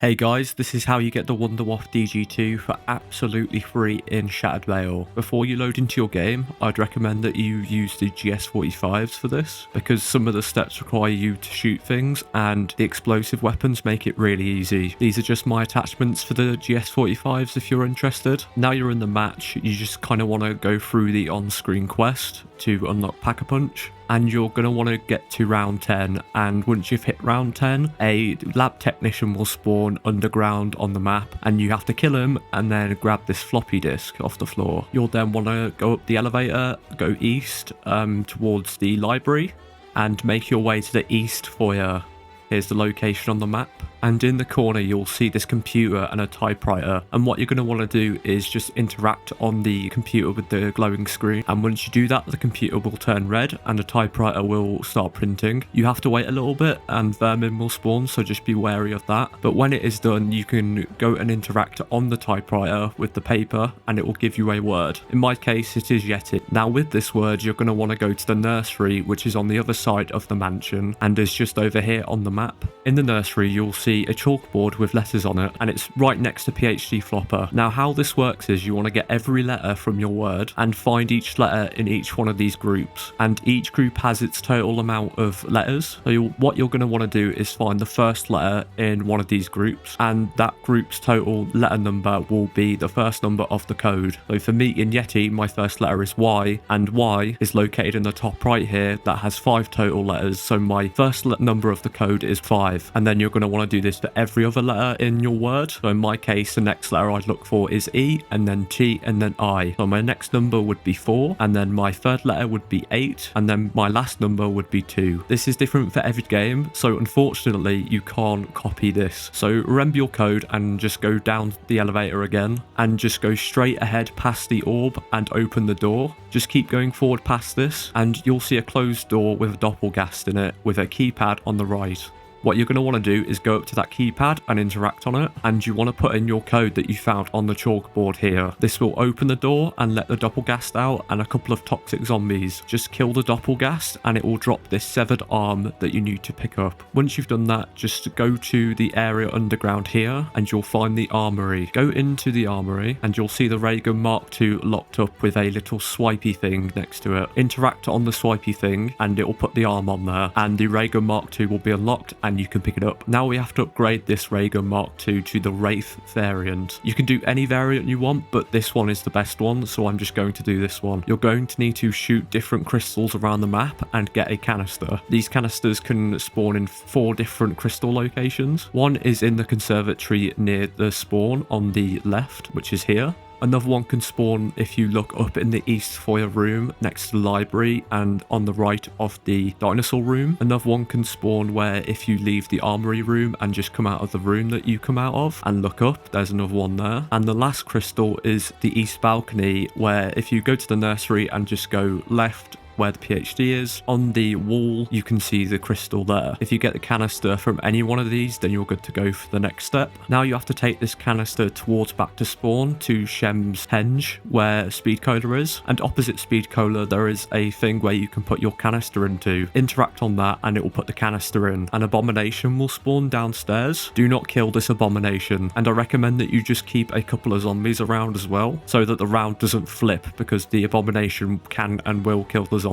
Hey guys, this is how you get the Wunderwaffe DG-2 for absolutely free in Shattered Vale. Before you load into your game, I'd recommend that you use the GS45s for this, because some of the steps require you to shoot things and the explosive weapons make it really easy. These are just my attachments for the GS45s if you're interested. Now you're in the match, you just kind of want to go through the on-screen quest to unlock Pack-a-Punch. And you're going to want to get to round 10, and once you've hit round 10, a lab technician will spawn underground on the map, and you have to kill him and then grab this floppy disk off the floor. You'll then want to go up the elevator, go east towards the library, and make your way to the east foyer. Here's the location on the map, and in the corner you'll see this computer and a typewriter, and what you're going to want to do is just interact on the computer with the glowing screen, and once you do that the computer will turn red and the typewriter will start printing. You have to wait a little bit and vermin will spawn, so just be wary of that, but when it is done you can go and interact on the typewriter with the paper and it will give you a word. In my case it is Yeti. Now with this word you're going to want to go to the nursery, which is on the other side of the mansion and is just over here on the map. In the nursery you'll see a chalkboard with letters on it, and it's right next to PhD Flopper. Now how this works is you want to get every letter from your word and find each letter in each one of these groups, and each group has its total amount of letters. So what you're going to want to do is find the first letter in one of these groups, and that group's total letter number will be the first number of the code. So for me in Yeti, my first letter is Y, and Y is located in the top right here. That has 5 total letters, so my first number of the code is 5, and then you're going to want to do this for every other letter in your word. So in my case the next letter I'd look for is E, and then T, and then I. So my next number would be 4, and then my third letter would be 8, and then my last number would be 2. This is different for every game, so unfortunately you can't copy this. So remember your code and just go down the elevator again and just go straight ahead past the orb and open the door. Just keep going forward past this and you'll see a closed door with a doppelgast in it with a keypad on the right. What you're going to want to do is go up to that keypad and interact on it, and you want to put in your code that you found on the chalkboard here. This will open the door and let the doppelgast out and a couple of toxic zombies. Just kill the doppelgast and it will drop this severed arm that you need to pick up. Once you've done that, just go to the area underground here and you'll find the armory. Go into the armory and you'll see the RayGun MK2 locked up with a little swipey thing next to it. Interact on the swipey thing and it will put the arm on there, and the RayGun MK2 will be unlocked and you can pick it up. Now we have to upgrade this RayGun MK2 to the Wraith variant. You can do any variant you want, but this one is the best one, so I'm just going to do this one. You're going to need to shoot different crystals around the map and get a canister. These canisters can spawn in 4 different crystal locations. One is in the conservatory near the spawn on the left, which is here. Another one can spawn if you look up in the east foyer room next to the library and on the right of the dinosaur room. Another one can spawn where if you leave the armory room and just come out of the room that you come out of and look up, there's another one there. And the last crystal is the east balcony, where if you go to the nursery and just go left where the PhD is, on the wall you can see the crystal there. If you get the canister from any one of these, then you're good to go for the next step. Now you have to take this canister towards back to spawn to Shem's Henge where Speed Cola is, and opposite Speed Cola there is a thing where you can put your canister into. Interact on that and it will put the canister in. An abomination will spawn downstairs. Do not kill this abomination, and I recommend that you just keep a couple of zombies around as well so that the round doesn't flip, because the abomination can and will kill the zombies.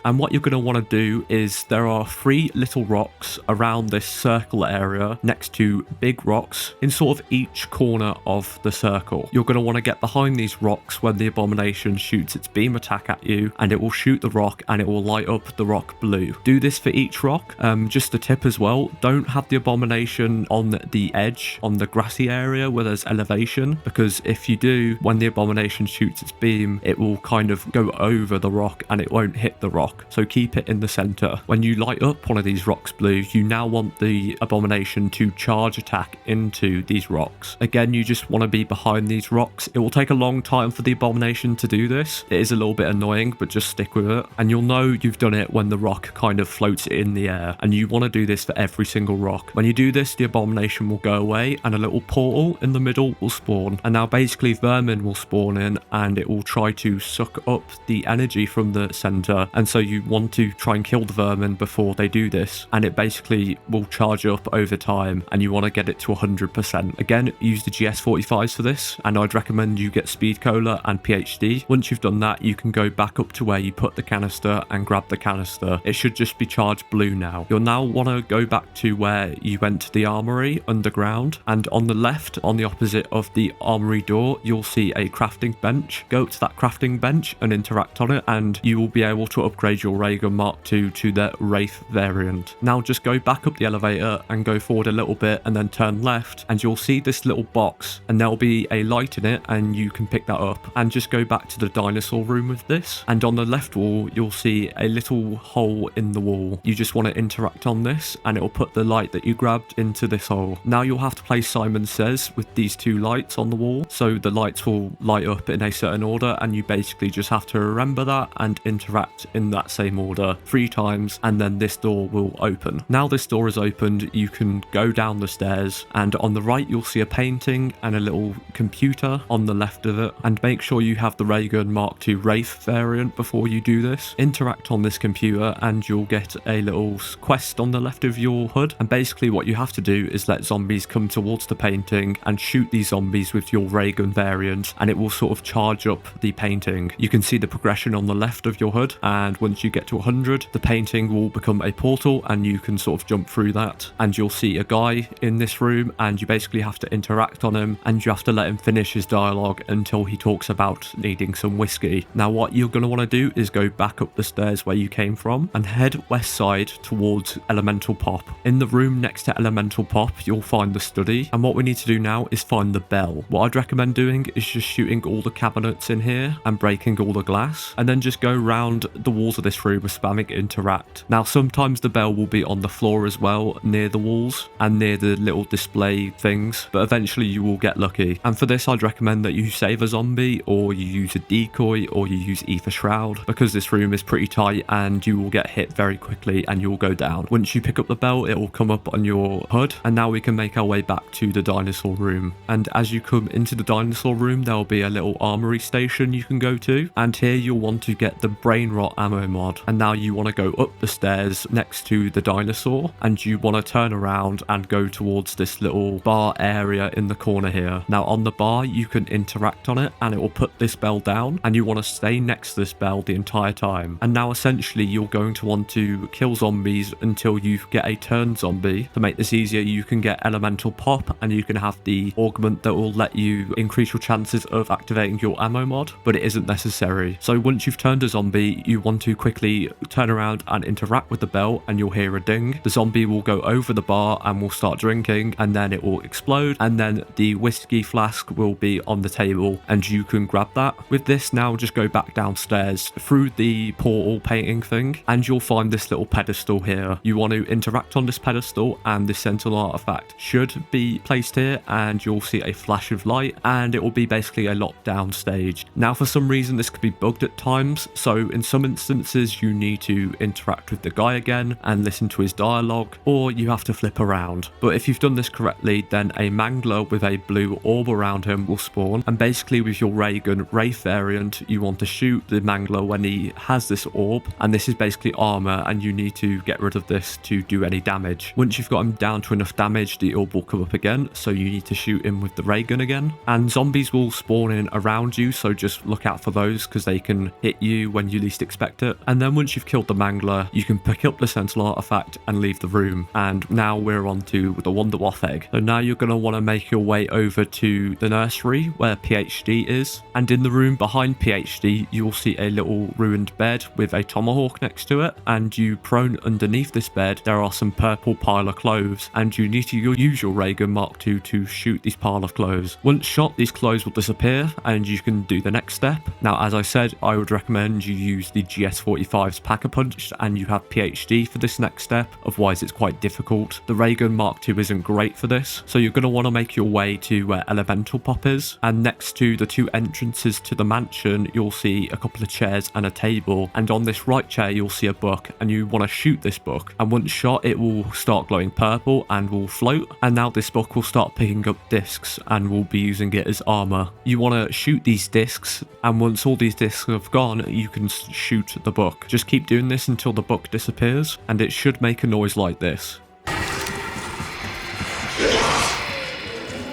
And what you're going to want to do is there are 3 little rocks around this circle area next to big rocks in sort of each corner of the circle. You're going to want to get behind these rocks when the abomination shoots its beam attack at you, and it will shoot the rock and it will light up the rock blue. Do this for each rock. Just a tip as well, don't have the abomination on the edge on the grassy area where there's elevation, because if you do, when the abomination shoots its beam it will kind of go over the rock and it won't hit the rock, so keep it in the center. When you light up one of these rocks blue, you now want the abomination to charge attack into these rocks. Again, you just want to be behind these rocks. It will take a long time for the abomination to do this. It is a little bit annoying, but just stick with it, and you'll know you've done it when the rock kind of floats in the air, and you want to do this for every single rock. When you do this, the abomination will go away and a little portal in the middle will spawn, and now basically vermin will spawn in and it will try to suck up the energy from the center canister, and so you want to try and kill the vermin before they do this, and it basically will charge up over time, and you want to get it to 100%. Again, use the GS45s for this, and I'd recommend you get Speed Cola and PhD. Once you've done that, you can go back up to where you put the canister and grab the canister. It should just be charged blue now. You'll now want to go back to where you went to the armory underground, and on the left, on the opposite of the armory door, you'll see a crafting bench. Go up to that crafting bench and interact on it, and you will be able to upgrade your RayGun MK2 to the Wraith variant. Now just go back up the elevator and go forward a little bit and then turn left, and you'll see this little box, and there'll be a light in it, and you can pick that up. And just go back to the dinosaur room with this, and on the left wall you'll see a little hole in the wall. You just want to interact on this, and it'll put the light that you grabbed into this hole. Now you'll have to place Simon Says with these two lights on the wall, so the lights will light up in a certain order, and you basically just have to remember that and interact in that same order 3 times, and then this door will open. Now this door is opened, you can go down the stairs, and on the right you'll see a painting and a little computer on the left of it, and make sure you have the RayGun MK2 Wraith variant before you do this. Interact on this computer and you'll get a little quest on the left of your HUD, and basically what you have to do is let zombies come towards the painting and shoot these zombies with your RayGun variant, and it will sort of charge up the painting. You can see the progression on the left of your HUD, and once you get to 100, the painting will become a portal and you can sort of jump through that, and you'll see a guy in this room, and you basically have to interact on him, and you have to let him finish his dialogue until he talks about needing some whiskey. Now what you're going to want to do is go back up the stairs where you came from and head west side towards Elemental Pop. In the room next to Elemental Pop you'll find the study, and what we need to do now is find the bell. What I'd recommend doing is just shooting all the cabinets in here and breaking all the glass, and then just go round the walls of this room spamming interact. Now sometimes the bell will be on the floor as well, near the walls and near the little display things, but eventually you will get lucky. And for this I'd recommend that you save a zombie, or you use a decoy, or you use Ether Shroud, because this room is pretty tight and you will get hit very quickly and you'll go down. Once you pick up the bell it will come up on your HUD, and now we can make our way back to the dinosaur room. And as you come into the dinosaur room there will be a little armory station you can go to, and here you'll want to get the brain rot ammo mod. And now you want to go up the stairs next to the dinosaur, and you want to turn around and go towards this little bar area in the corner here. Now on the bar you can interact on it and it will put this bell down, and you want to stay next to this bell the entire time. And now essentially you're going to want to kill zombies until you get a turn zombie. To make this easier you can get Elemental Pop, and you can have the augment that will let you increase your chances of activating your ammo mod, but it isn't necessary. So once you've turned a zombie you want to quickly turn around and interact with the bell, and you'll hear a ding. The zombie will go over the bar and will start drinking, and then it will explode, and then the whiskey flask will be on the table and you can grab that. With this now just go back downstairs through the portal painting thing, and you'll find this little pedestal here. You want to interact on this pedestal, and this sentinel artifact should be placed here, and you'll see a flash of light, and it will be basically a lockdown stage. Now for some reason this could be bugged at times, so in some instances you need to interact with the guy again and listen to his dialogue, or you have to flip around. But if you've done this correctly then a mangler with a blue orb around him will spawn, and basically with your RayGun Wraith variant you want to shoot the mangler when he has this orb, and this is basically armor and you need to get rid of this to do any damage. Once you've got him down to enough damage the orb will come up again, so you need to shoot him with the RayGun again. And zombies will spawn in around you, so just look out for those because they can hit you when you least expect it. And then once you've killed the mangler you can pick up the sentinel artifact and leave the room. And now we're on to the Wunderwaffe egg. So now you're going to want to make your way over to the nursery where PhD is, and in the room behind PhD you will see a little ruined bed with a tomahawk next to it, and you prone underneath this bed there are some purple pile of clothes, and you need to use your RayGun MK2 to shoot these pile of clothes. Once shot these clothes will disappear and you can do the next step. Now as I said I would recommend you use the GS45's Pack-a-Punch and you have PhD for this next step, otherwise it's quite difficult. The RayGun MK2 isn't great for this, so you're going to want to make your way to where Elemental Pop is, and next to the 2 entrances to the mansion you'll see a couple of chairs and a table, and on this right chair you'll see a book, and you want to shoot this book, and once shot it will start glowing purple and will float, and now this book will start picking up discs and will be using it as armor. You want to shoot these discs, and once all these discs have gone you can shoot the book. Just keep doing this until the book disappears, and it should make a noise like this.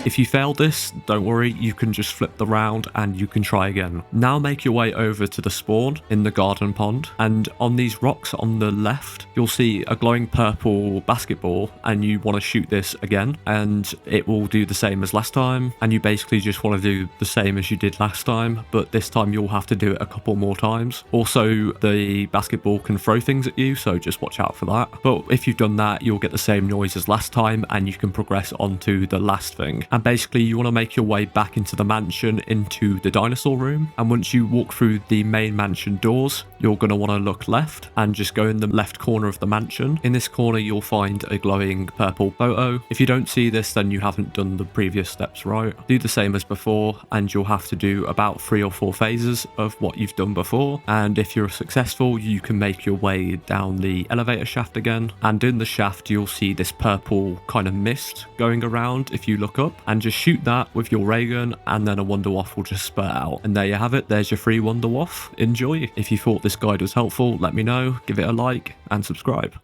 If you fail this, don't worry, you can just flip the round and you can try again. Now make your way over to the spawn in the garden pond, and on these rocks on the left, you'll see a glowing purple basketball, and you want to shoot this again, and it will do the same as last time, and you basically just want to do the same as you did last time, but this time you'll have to do it a couple more times. Also, the basketball can throw things at you, so just watch out for that. But if you've done that, you'll get the same noise as last time, and you can progress on to the last thing. And basically you want to make your way back into the mansion, into the dinosaur room, and once you walk through the main mansion doors, you're going to want to look left and just go in the left corner of the mansion. In this corner you'll find a glowing purple photo. If you don't see this, then you haven't done the previous steps right. Do the same as before, and you'll have to do about 3 or 4 phases of what you've done before, and if you're successful you can make your way down the elevator shaft again, and in the shaft you'll see this purple kind of mist going around if you look up, and just shoot that with your ray gun, and then a Wunderwaffe will just spurt out. And there you have it, there's your free Wunderwaffe. Enjoy. If you thought this guide was helpful, let me know, give it a like and subscribe.